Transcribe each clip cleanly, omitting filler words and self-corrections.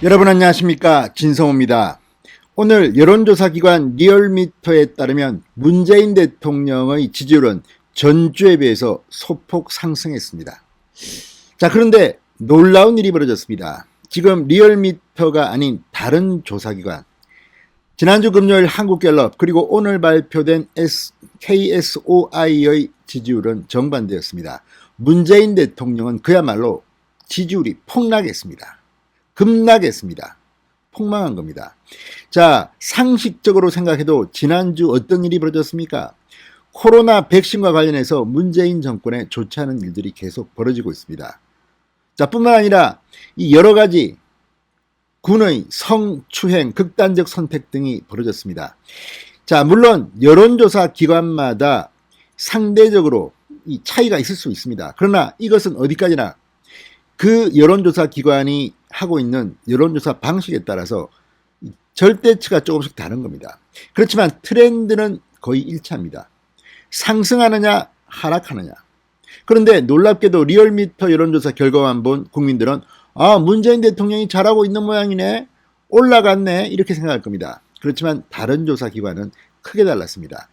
여러분 안녕하십니까, 진성호입니다. 오늘 여론조사 기관 리얼미터에 따르면 문재인 대통령의 지지율은 전주에 비해서 소폭 상승했습니다. 자, 그런데 놀라운 일이 벌어졌습니다. 지금 리얼미터가 아닌 다른 조사기관, 지난주 금요일 한국갤럽 그리고 오늘 발표된 KSOI의 지지율은 정반대였습니다. 문재인 대통령은 그야말로 지지율이 폭락했습니다. 급락했습니다. 폭망한 겁니다. 자, 상식적으로 생각해도 지난주 어떤 일이 벌어졌습니까? 코로나 백신과 관련해서 문재인 정권에 좋지 않은 일들이 계속 벌어지고 있습니다. 자, 뿐만 아니라 이 여러 가지 군의 성추행, 극단적 선택 등이 벌어졌습니다. 자, 물론 여론조사 기관마다 상대적으로 이 차이가 있을 수 있습니다. 그러나 이것은 어디까지나 그 여론조사 기관이 하고 있는 여론조사 방식에 따라서 절대치가 조금씩 다른 겁니다. 그렇지만 트렌드는 거의 일치합니다. 상승하느냐 하락하느냐. 그런데 놀랍게도 리얼미터 여론조사 결과만 본 국민들은 문재인 대통령이 잘하고 있는 모양이네, 올라갔네, 이렇게 생각할 겁니다. 그렇지만 다른 조사 기관은 크게 달랐습니다.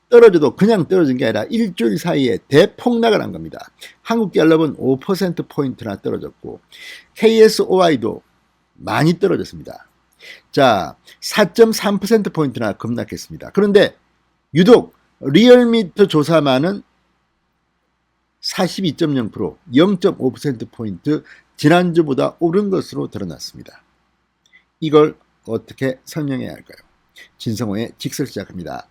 떨어져도 그냥 떨어진 게 아니라 일주일 사이에 대폭락을 한 겁니다. 한국갤럽은 5%포인트나 떨어졌고 KSOI도 많이 떨어졌습니다. 자, 4.3%포인트나 급락했습니다. 그런데 유독 리얼미터 조사만은 42.0%, 0.5%포인트 지난주보다 오른 것으로 드러났습니다. 이걸 어떻게 설명해야 할까요? 진성호의 직설 시작합니다.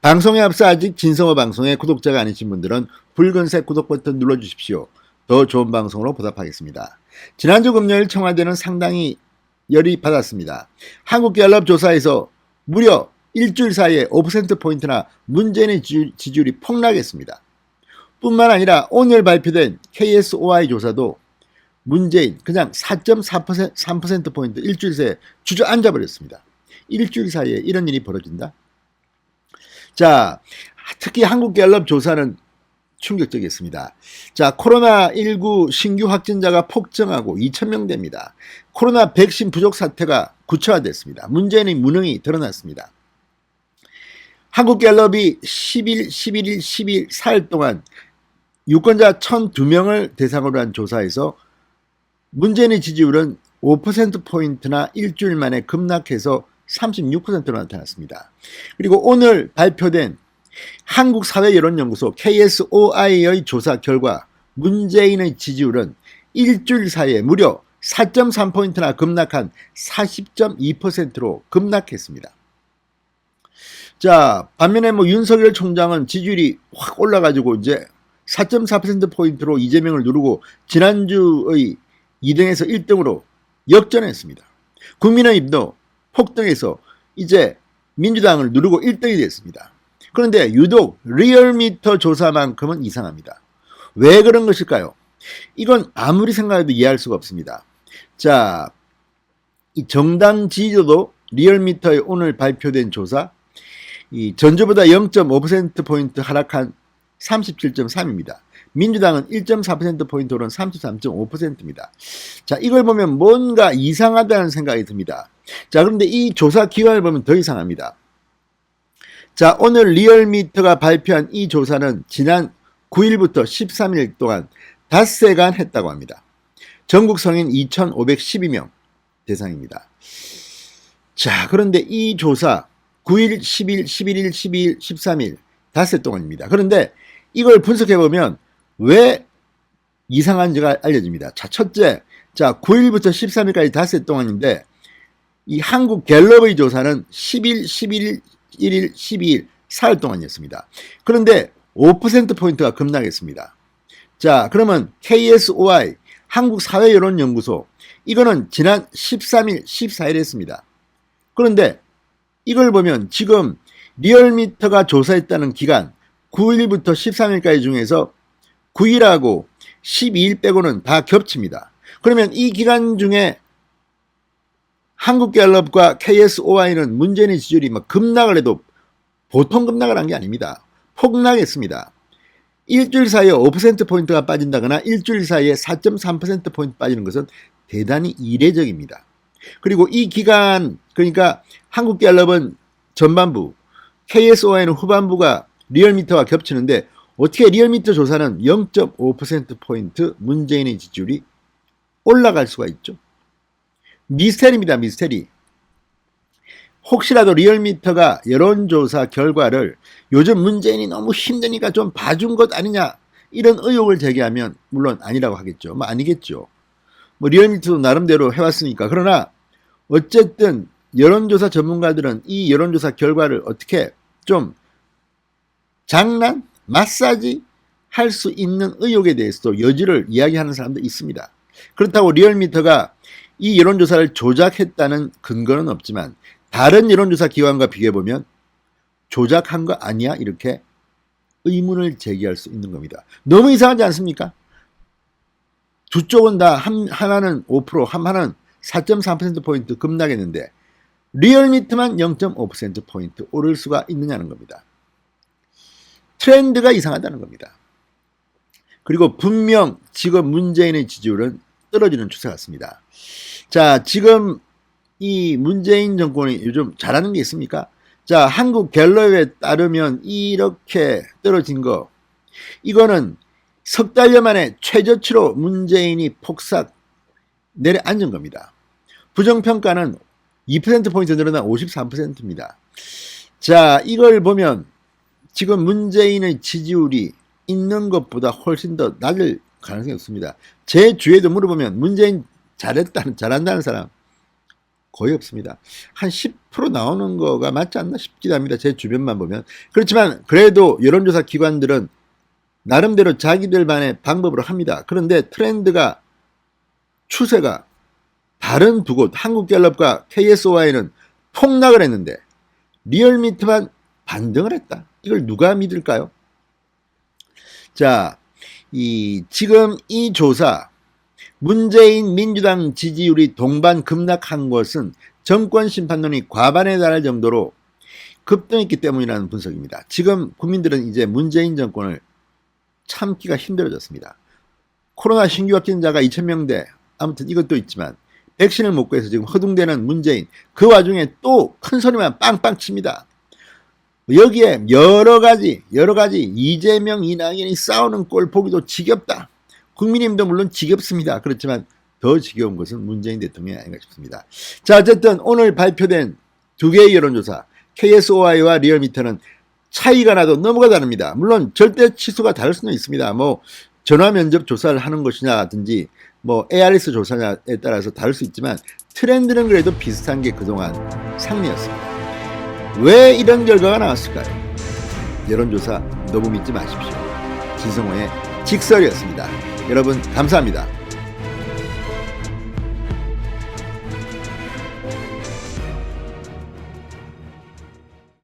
방송에 앞서 아직 진성호 방송의 구독자가 아니신 분들은 붉은색 구독 버튼 눌러주십시오. 더 좋은 방송으로 보답하겠습니다. 지난주 금요일 청와대는 상당히 열이 받았습니다. 한국갤럽 조사에서 무려 일주일 사이에 5%포인트나 문재인의 지지율이 폭락했습니다. 뿐만 아니라 오늘 발표된 KSOI 조사도 문재인 그냥 4.3%포인트 일주일 사이에 주저앉아 버렸습니다. 일주일 사이에 이런 일이 벌어진다? 자, 특히 한국갤럽 조사는 충격적이었습니다. 자, 코로나19 신규 확진자가 폭증하고 2,000명대입니다. 코로나 백신 부족 사태가 구체화됐습니다. 문재인의 무능이 드러났습니다. 한국갤럽이 10일, 11일, 10일, 4일 동안 유권자 1,002명을 대상으로 한 조사에서 문재인의 지지율은 5%포인트나 일주일 만에 급락해서 36%로 나타났습니다. 그리고 오늘 발표된 한국사회여론연구소 KSOI의 조사 결과 문재인의 지지율은 일주일 사이에 무려 4.3포인트나 급락한 40.2%로 급락했습니다. 자, 반면에 윤석열 총장은 지지율이 확 올라가지고 이제 4.4%포인트로 이재명을 누르고 지난주의 2등에서 1등으로 역전했습니다. 국민의힘도 폭등해서 이제 민주당을 누르고 1등이 됐습니다. 그런데 유독 리얼미터 조사만큼은 이상합니다. 왜 그런 것일까요? 이건 아무리 생각해도 이해할 수가 없습니다. 자, 이 정당 지지도도 리얼미터의 오늘 발표된 조사, 이 전주보다 0.5%포인트 하락한 37.3입니다. 민주당은 1.4%포인트 오른 33.5%입니다. 자, 이걸 보면 뭔가 이상하다는 생각이 듭니다. 자, 그런데 이 조사 기관을 보면 더 이상합니다. 자, 오늘 리얼미터가 발표한 이 조사는 지난 9일부터 13일 동안 닷새간 했다고 합니다. 전국 성인 2,512명 대상입니다. 자, 그런데 이 조사 9일, 10일, 11일, 12일, 13일 닷새 동안입니다. 그런데 이걸 분석해보면 왜 이상한지가 알려집니다. 자, 첫째, 자, 9일부터 13일까지 닷새 동안인데 이 한국갤럽의 조사는 10일, 11일, 1일, 12일, 4일 동안이었습니다. 그런데 5%포인트가 급락했습니다. 자, 그러면 KSOI, 한국사회여론연구소, 이거는 지난 13일, 14일 했습니다. 그런데 이걸 보면 지금 리얼미터가 조사했다는 기간 9일부터 13일까지 중에서 9일하고 12일 빼고는 다 겹칩니다. 그러면 이 기간 중에 한국갤럽과 KSOI는 문재인의 지지율이 막 급락을 해도 보통 급락을 한 게 아닙니다. 폭락했습니다. 일주일 사이에 5%포인트가 빠진다거나 일주일 사이에 4.3%포인트 빠지는 것은 대단히 이례적입니다. 그리고 이 기간, 그러니까 한국갤럽은 전반부, KSOI는 후반부가 리얼미터와 겹치는데 어떻게 리얼미터 조사는 0.5%포인트 문재인의 지지율이 올라갈 수가 있죠? 미스테리입니다. 미스테리. 혹시라도 리얼미터가 여론조사 결과를 요즘 문재인이 너무 힘드니까 좀 봐준 것 아니냐 이런 의혹을 제기하면 물론 아니라고 하겠죠. 뭐 아니겠죠. 뭐 리얼미터도 나름대로 해왔으니까. 그러나 어쨌든 여론조사 전문가들은 이 여론조사 결과를 어떻게 좀 장난, 마사지 할 수 있는 의혹에 대해서도 여지를 이야기하는 사람도 있습니다. 그렇다고 리얼미터가 이 여론조사를 조작했다는 근거는 없지만 다른 여론조사 기관과 비교해보면 조작한 거 아니야? 이렇게 의문을 제기할 수 있는 겁니다. 너무 이상하지 않습니까? 두 쪽은 다 하나는 5%, 하나는 4.3%포인트 급락했는데 리얼미터만 0.5%포인트 오를 수가 있느냐는 겁니다. 트렌드가 이상하다는 겁니다. 그리고 분명 지금 문재인의 지지율은 떨어지는 추세 같습니다. 자, 지금 이 문재인 정권이 요즘 잘하는 게 있습니까? 자, 한국갤럽에 따르면 이렇게 떨어진 거, 이거는 석 달여 만에 최저치로 문재인이 폭삭 내려앉은 겁니다. 부정평가는 2%포인트 늘어난 53%입니다. 자, 이걸 보면 지금 문재인의 지지율이 있는 것보다 훨씬 더 낮을 가능성이 없습니다. 제 주위에도 물어보면 문재인 잘한다는 사람 거의 없습니다. 한 10% 나오는 거가 맞지 않나 싶기도 합니다. 제 주변만 보면. 그렇지만 그래도 여론조사 기관들은 나름대로 자기들만의 방법으로 합니다. 그런데 트렌드가, 추세가 다른 두 곳, 한국갤럽과 KSOI는 폭락을 했는데 리얼미터만 반등을 했다. 이걸 누가 믿을까요? 자, 지금 이 조사, 문재인 민주당 지지율이 동반 급락한 것은 정권 심판론이 과반에 달할 정도로 급등했기 때문이라는 분석입니다. 지금 국민들은 이제 문재인 정권을 참기가 힘들어졌습니다. 코로나 신규 확진자가 2,000명대, 아무튼 이것도 있지만 백신을 못 구해서 지금 허둥대는 문재인, 그 와중에 또 큰 소리만 빵빵 칩니다. 여기에 여러 가지 이재명, 이낙연이 싸우는 꼴 보기도 지겹다. 국민의힘도 물론 지겹습니다. 그렇지만 더 지겨운 것은 문재인 대통령이 아닌가 싶습니다. 자, 어쨌든 오늘 발표된 두 개의 여론조사, KSOI와 리얼미터는 차이가 나도 너무가 다릅니다. 물론 절대 치수가 다를 수는 있습니다. 뭐 전화 면접 조사를 하는 것이냐든지 뭐 ARS 조사냐에 따라서 다를 수 있지만 트렌드는 그래도 비슷한 게 그동안 상례였습니다. 왜 이런 결과가 나왔을까요? 여론조사 너무 믿지 마십시오. 진성호의 직설이었습니다. 여러분 감사합니다.